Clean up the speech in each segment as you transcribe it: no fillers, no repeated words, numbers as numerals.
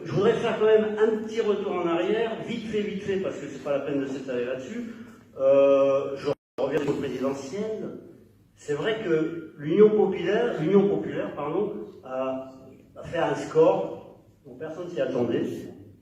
Je voudrais faire quand même un petit retour en arrière, vite fait, parce que c'est pas la peine de s'étaler là-dessus. Je reviens au présidentiel. C'est vrai que l'Union populaire, a fait un score dont personne s'y attendait.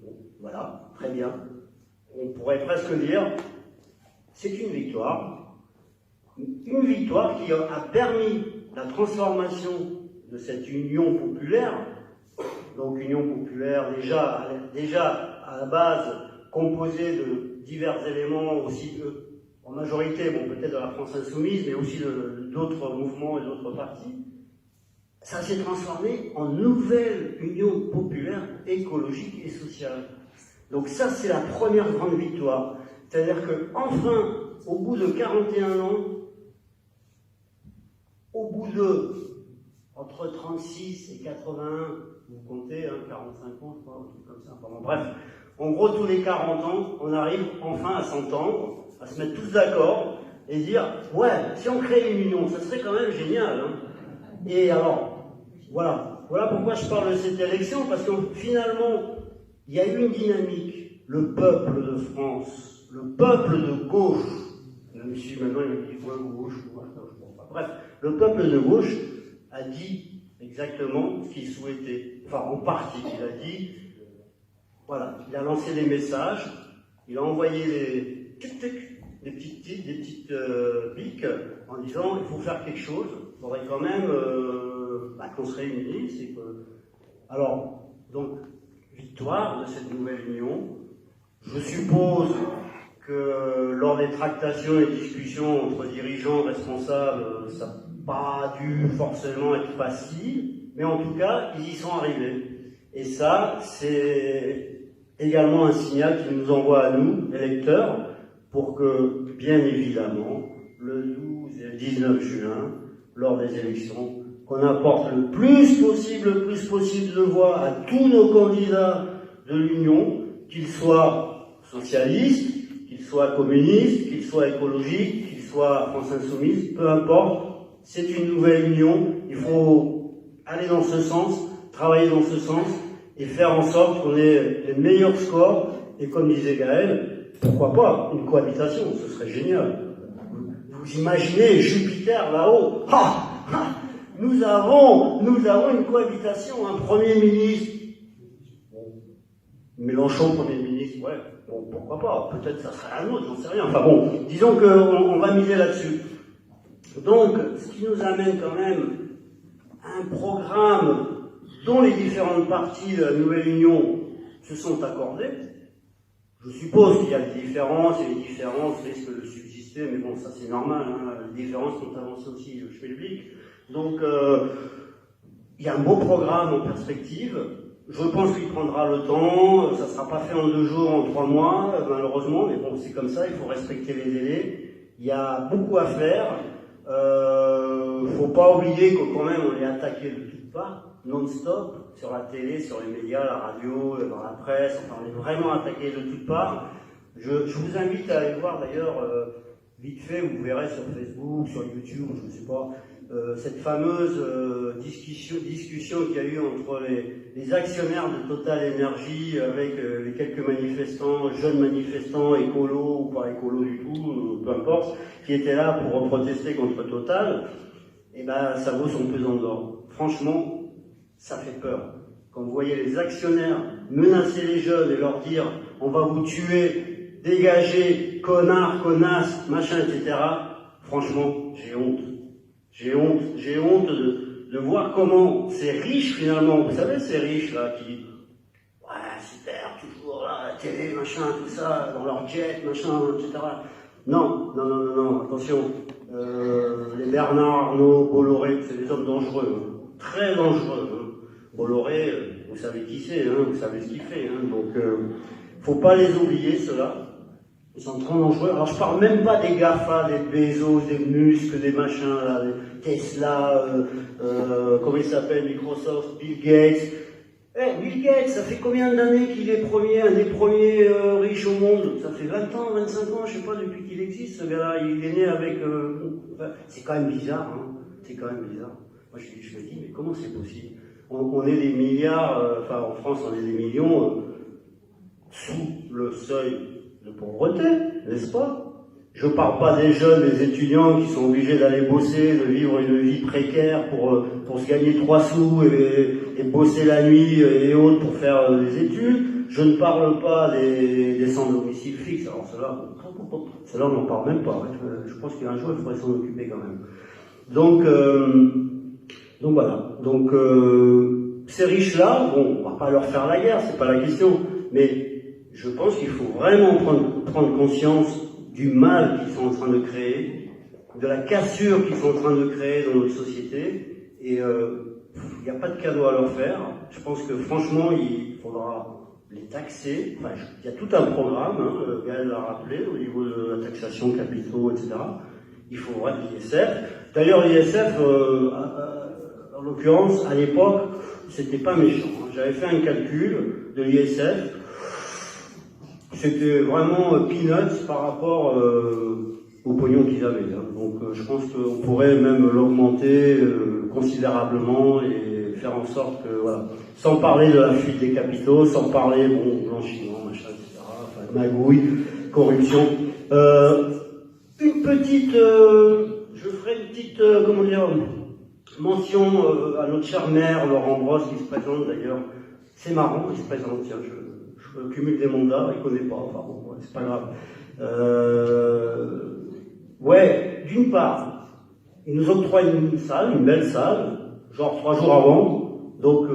Bon, voilà, très bien. On pourrait presque dire, c'est une victoire. Une victoire qui a permis la transformation de cette Union populaire. Donc Union populaire déjà à la base composée de divers éléments aussi en majorité, bon peut-être de la France insoumise, mais aussi d'autres mouvements et d'autres partis. Ça s'est transformé en nouvelle Union populaire écologique et sociale. Donc ça c'est la première grande victoire. C'est-à-dire que enfin, au bout de 41 ans, au bout de entre 36 et 81, vous comptez, 45 ans, je crois, un truc comme ça. Enfin, bon, bref, en gros, tous les 40 ans, on arrive enfin à s'entendre, à se mettre tous d'accord et dire, ouais, si on crée une union, ça serait quand même génial. Hein. Et alors, voilà pourquoi je parle de cette élection, parce que finalement, il y a eu une dynamique. Le peuple de France, le peuple de gauche, même si maintenant il me dit, ouais, gauche, bref, le peuple de gauche a dit exactement ce qu'il souhaitait. Enfin, en partie, il a dit, voilà, il a lancé des messages, il a envoyé des petites piques en disant, il faut faire quelque chose, il faudrait quand même qu'on se réunisse. Alors, donc, victoire de cette nouvelle union. Je suppose que lors des tractations et discussions entre dirigeants responsables, ça n'a pas dû forcément être facile, mais en tout cas, ils y sont arrivés. Et ça, c'est également un signal qui nous envoie à nous, électeurs, pour que, bien évidemment, le 12 et le 19 juin, lors des élections, qu'on apporte le plus possible de voix à tous nos candidats de l'Union, qu'ils soient socialistes, qu'ils soient communistes, qu'ils soient écologiques, qu'ils soient France Insoumise, peu importe, c'est une nouvelle union, il faut aller dans ce sens, travailler dans ce sens, et faire en sorte qu'on ait les meilleurs scores, et comme disait Gaël, pourquoi pas une cohabitation, ce serait génial. Vous imaginez Jupiter là-haut, nous avons une cohabitation, un Premier ministre, Mélenchon, Premier ministre, ouais, bon, pourquoi pas, peut-être ça serait un autre, j'en sais rien. Enfin bon, disons qu'on va miser là-dessus. Donc, ce qui nous amène quand même à un programme dont les différentes parties de la nouvelle union se sont accordées. Je suppose qu'il y a des différences, et les différences risquent de subsister, mais bon, ça c'est normal, hein, les différences sont avancées aussi chez le public. Donc, il y a un beau programme en perspective. Je pense qu'il prendra le temps, ça ne sera pas fait en 2 jours, en 3 mois, malheureusement, mais bon, c'est comme ça, il faut respecter les délais. Il y a beaucoup à faire. Faut pas oublier que quand même on est attaqué de toutes parts, non-stop, sur la télé, sur les médias, la radio, dans la presse, enfin on est vraiment attaqué de toutes parts. Je vous invite à aller voir d'ailleurs, vite fait, vous verrez sur Facebook, sur YouTube, je ne sais pas, cette fameuse discussion qu'il y a eu entre les actionnaires de Total Energy avec les quelques manifestants, jeunes manifestants, écolos ou pas écolos du tout, peu importe, qui étaient là pour protester contre Total, et ben ça vaut son pesant d'or. Franchement, ça fait peur. Quand vous voyez les actionnaires menacer les jeunes et leur dire « on va vous tuer, dégagez, connards, connasses, machin, etc. » Franchement, j'ai honte. J'ai honte de voir comment ces riches finalement, vous savez ces riches là qui ouais super, toujours là, la télé, machin, tout ça, dans leur jet, machin, etc. Non, attention, les Bernard Arnault, Bolloré, c'est des hommes dangereux, hein, très dangereux. Hein. Bolloré, vous savez qui c'est, hein, vous savez ce qu'il fait, hein, donc faut pas les oublier ceux-là. Ils sont trop dangereux. Alors je parle même pas des GAFA, des Bezos, des Musk, des machins, là, des Tesla, comment il s'appelle, Microsoft, Bill Gates. Bill Gates, ça fait combien d'années qu'il est un des premiers riches au monde? Ça fait 20 ans, 25 ans, je sais pas, depuis qu'il existe, ce gars-là. Il est né avec... c'est quand même bizarre, hein. C'est quand même bizarre. Moi, je me dis, mais comment c'est possible? On est des milliards, enfin en France, on est des millions sous le seuil de pauvreté, n'est-ce pas? Je ne parle pas des jeunes, des étudiants qui sont obligés d'aller bosser, de vivre une vie précaire pour se gagner 3 sous et bosser la nuit et autres pour faire des études. Je ne parle pas des sans domicile fixe. Alors cela on n'en parle même pas. Je pense qu'un jour il faudrait s'en occuper quand même. Donc voilà. Donc ces riches-là, bon, on va pas leur faire la guerre, c'est pas la question. Mais je pense qu'il faut vraiment prendre conscience du mal qu'ils sont en train de créer, de la cassure qu'ils sont en train de créer dans notre société, et il n'y a pas de cadeau à leur faire. Je pense que franchement, il faudra les taxer. Enfin, il y a tout un programme, hein, Gaël l'a rappelé, au niveau de la taxation capitaux, etc. Il faudra l'ISF. D'ailleurs, l'ISF, en l'occurrence, à l'époque, c'était pas méchant. J'avais fait un calcul de l'ISF. C'était vraiment peanuts par rapport au pognon qu'ils avaient. Hein. Donc je pense qu'on pourrait même l'augmenter considérablement et faire en sorte que, voilà, sans parler de la fuite des capitaux, sans parler, blanchiment, machin, etc., enfin, magouille, corruption. Je ferai une petite, mention à notre chère mère, Laurent Brosse, qui se présente d'ailleurs. C'est marrant, il se présente, tiens, je cumule des mandats, il ne connaît pas, enfin bon, c'est pas grave. Ouais, d'une part, il nous octroie une salle, une belle salle, genre 3 jours avant, donc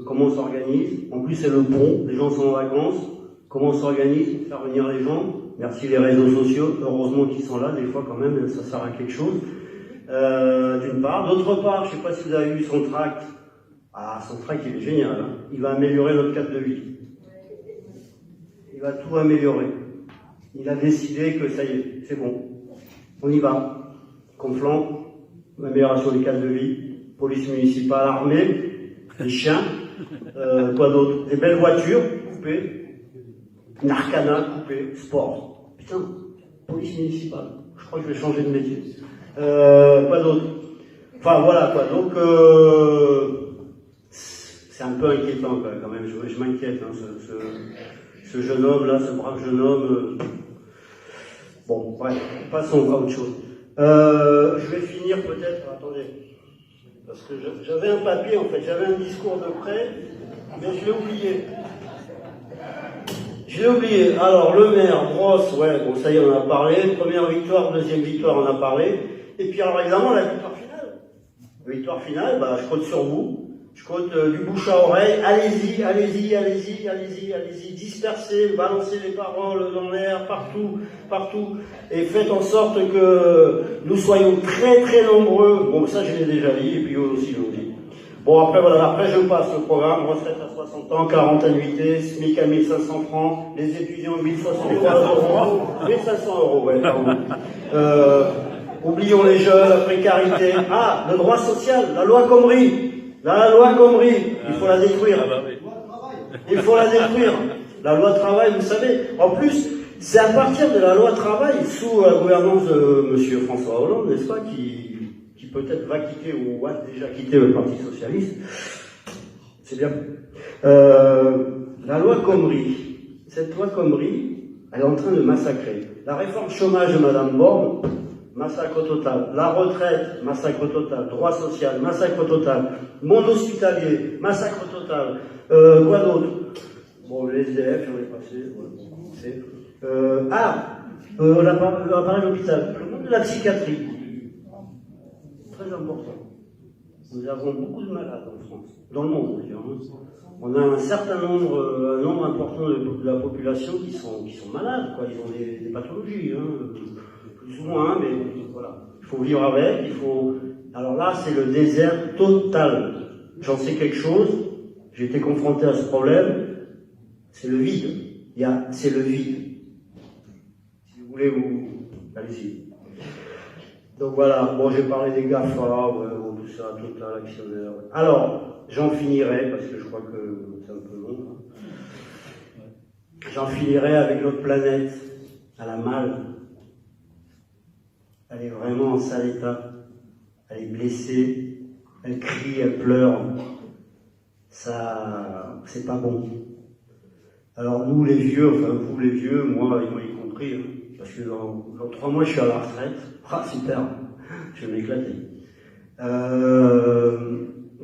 comment on s'organise? En plus c'est le pont, les gens sont en vacances, comment on s'organise pour faire venir les gens? Merci les réseaux sociaux, heureusement qu'ils sont là, des fois quand même, ça sert à quelque chose. D'une part. D'autre part, je ne sais pas si vous avez vu son tract. Ah, son tract il est génial, hein. Il va améliorer notre cadre de vie. Il va tout améliorer. Il a décidé que ça y est, c'est bon. On y va. Conflant, amélioration du cadre de vie, police municipale, armée, des chiens, quoi d'autre? Des belles voitures, coupées, une Arcana, coupée, sport. Putain, police municipale. Je crois que je vais changer de métier. Quoi d'autre? Enfin voilà quoi. Donc c'est un peu inquiétant quand même. Je m'inquiète. Hein, ce jeune homme là, ce brave jeune homme. Bon, bref, passons à autre chose. Je vais finir peut-être. Attendez, parce que j'avais un papier en fait. J'avais un discours de près, mais je l'ai oublié. Je l'ai oublié. Alors le maire Brosse, ouais, bon ça y est, on en a parlé. Première victoire, deuxième victoire, on en a parlé. Et puis alors évidemment la victoire finale. La victoire finale, bah, je compte sur vous. Je compte du bouche à oreille. Allez-y, allez-y, allez-y, allez-y, allez-y. Dispersez, balancez les paroles dans l'air, partout, partout. Et faites en sorte que nous soyons très très nombreux. Bon, ça je l'ai déjà dit, et puis eux aussi l'ont dit. Bon, après voilà, après je passe le programme. Retraite à 60 ans, 40 annuités, SMIC à 1500 francs, les étudiants 1063 euros, 1500 euros, ouais, pardon. Oublions les jeunes, la précarité. Ah, le droit social, la loi Khomri. La loi Khomri, il faut la détruire. Il faut la détruire. La loi travail, vous savez. En plus, c'est à partir de la loi travail, sous la gouvernance de M. François Hollande, n'est-ce pas, qui peut-être va quitter ou a déjà quitté le Parti Socialiste. C'est bien. La loi Khomri. Cette loi Khomri, elle est en train de massacrer. La réforme chômage de Mme Borne, massacre total. La retraite, massacre total. Droit social, massacre total. Monde hospitalier, massacre total. Quoi d'autre? Bon, les SDF, j'en ai passé. L'appareil d'hôpital. Le monde de la psychiatrie. Très important. Nous avons beaucoup de malades en France. Dans le monde, d'ailleurs. On a un certain nombre, un nombre important de la population qui sont malades, quoi. Ils ont des pathologies, hein. Plus ou moins, mais voilà. Il faut vivre avec, Alors là, c'est le désert total. J'en sais quelque chose, j'ai été confronté à ce problème, c'est le vide. C'est le vide. Si vous voulez, allez-y. Donc voilà, bon, j'ai parlé des GAFA, ouais, bon, tout ça, Total, actionnaire. Alors, j'en finirai, parce que je crois que c'est un peu long. Hein. J'en finirai avec notre planète, à la malle. Elle est vraiment en sale état. Elle est blessée, elle crie, elle pleure, ça, c'est pas bon. Alors nous les vieux, enfin vous les vieux, moi y compris, hein, parce que dans 3 mois je suis à la retraite. Ah super, je vais m'éclater.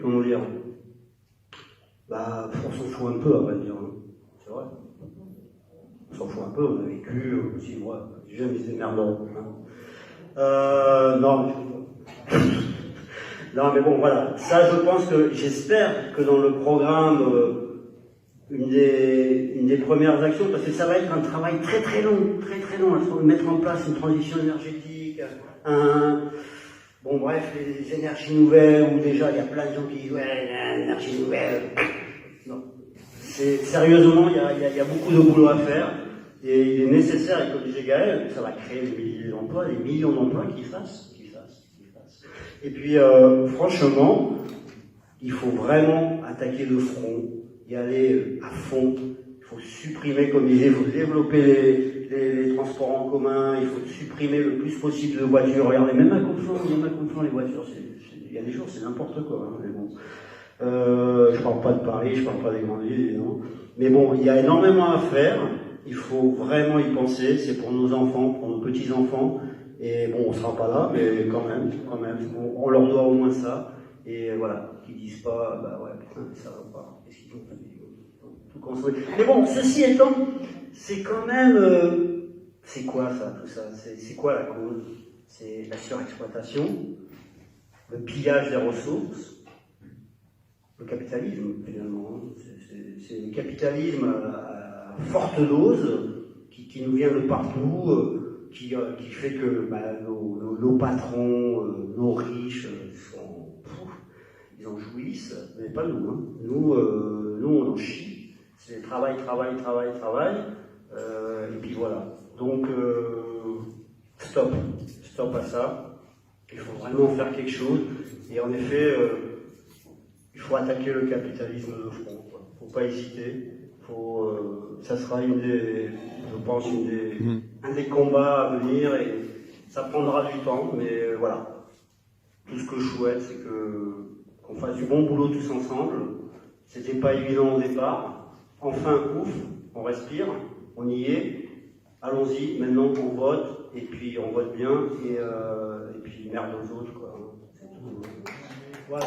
Comment dire, bah on s'en fout un peu, à vrai dire, hein. C'est vrai. On s'en fout un peu, on a vécu aussi, moi, les jeunes ils étaient merdants. Hein. Non, mais... non mais bon voilà, ça je pense que, j'espère que dans le programme, une des premières actions, parce que ça va être un travail très très long, à mettre en place une transition énergétique, bon bref, les énergies nouvelles, où déjà il y a plein de gens qui disent ouais, l'énergie nouvelle. Non. Sérieusement, il y a beaucoup de boulot à faire, et il est nécessaire, et comme disait Gaël, ça va créer des milliers d'emplois, des millions d'emplois qui fassent. Et puis, franchement, il faut vraiment attaquer le front, y aller à fond. Il faut supprimer, comme disait, il faut développer les transports en commun, il faut supprimer le plus possible de voitures. Regardez, même à Conflans, les voitures, il y a des jours, c'est n'importe quoi. Hein, mais bon. Je parle pas de Paris, je parle pas des grandes villes, évidemment. Mais bon, il y a énormément à faire. Il faut vraiment y penser. C'est pour nos enfants, pour nos petits-enfants. Et bon, on sera pas là, mais quand même, on leur doit au moins ça. Et voilà, qu'ils disent pas, bah ouais, putain, ça va pas. Qu'est-ce qu'ils ont tout construit. Mais bon, ceci étant, c'est quand même, c'est quoi ça, tout ça? C'est quoi la cause? C'est la surexploitation, le pillage des ressources, le capitalisme, finalement. C'est le capitalisme à forte dose qui nous vient de partout. Qui fait que nos patrons, nos riches, ils en jouissent, mais pas nous. Hein. Nous, on en chie. C'est travail, et puis voilà. Donc, stop à ça. Il faut vraiment faire quelque chose. Et en effet, il faut attaquer le capitalisme de front. Il ne faut pas hésiter. Ça sera un des combats à venir, et ça prendra du temps, mais voilà. Tout ce que je souhaite, c'est qu'on fasse du bon boulot tous ensemble. C'était pas évident au départ. Enfin, ouf, on respire, on y est. Allons-y, maintenant on vote, et puis on vote bien, et puis merde aux autres, quoi. C'est tout. Voilà.